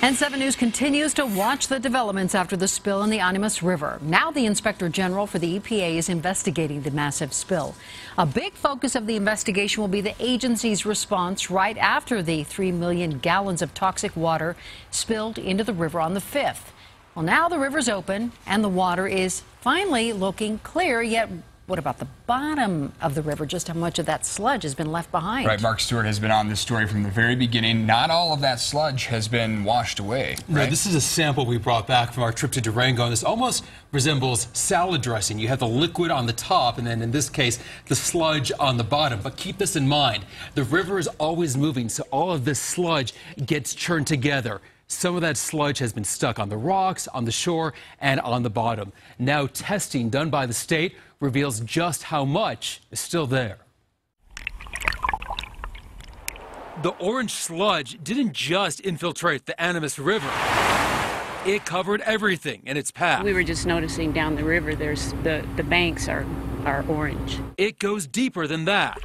And 7 News continues to watch the developments after the spill in the Animas River. Now the Inspector General for the EPA is investigating the massive spill. A big focus of the investigation will be the agency's response right after the 3 million gallons of toxic water spilled into the river on the 5th. Well, now the river's open and the water is finally looking clear, yet what about the bottom of the river? Just how much of that sludge has been left behind? Right, Mark Stewart has been on this story from the very beginning. Not all of that sludge has been washed away. Right? No, this is a sample we brought back from our trip to Durango, and this almost resembles salad dressing. You have the liquid on the top, and then in this case, the sludge on the bottom. But keep this in mind. The river is always moving, so all of this sludge gets churned together. Some of that sludge has been stuck on the rocks, on the shore, and on the bottom. Now testing done by the state reveals just how much is still there. The orange sludge didn't just infiltrate the Animas River. It covered everything in its path. We were just noticing down the river, there's the banks are orange. It goes deeper than that.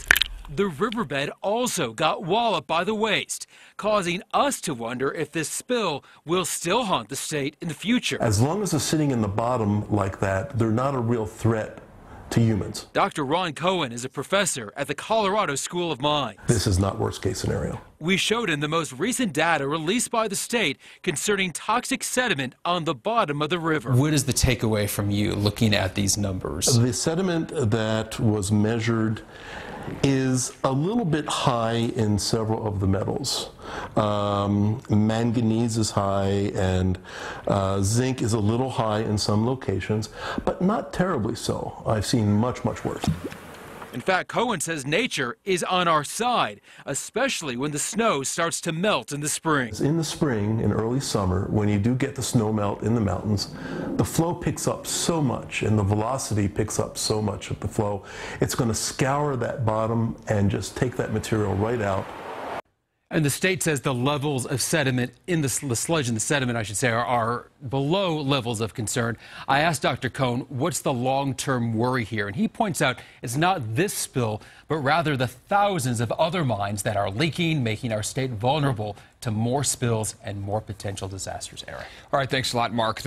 The riverbed also got walloped by the waste, causing us to wonder if this spill will still haunt the state in the future. As long as they're sitting in the bottom like that, they're not a real threat to humans. Dr. Ron Cohen is a professor at the Colorado School of Mines. This is not worst case scenario. We showed him the most recent data released by the state concerning toxic sediment on the bottom of the river. What is the takeaway from you looking at these numbers? The sediment that was measured is a little bit high in several of the metals. Manganese is high, and zinc is a little high in some locations, but not terribly so. I've seen much, much worse. In fact, Cohen says nature is on our side, especially when the snow starts to melt in the spring. In the spring and early summer, when you do get the snow melt in the mountains, the flow picks up so much and the velocity picks up so much of the flow, it's going to scour that bottom and just take that material right out. And the state says the levels of sediment in the sludge and the sediment, I should say, are below levels of concern. I asked Dr. Cohn, what's the long-term worry here? And he points out it's not this spill, but rather the thousands of other mines that are leaking, making our state vulnerable to more spills and more potential disasters. Eric. All right, thanks a lot, Mark.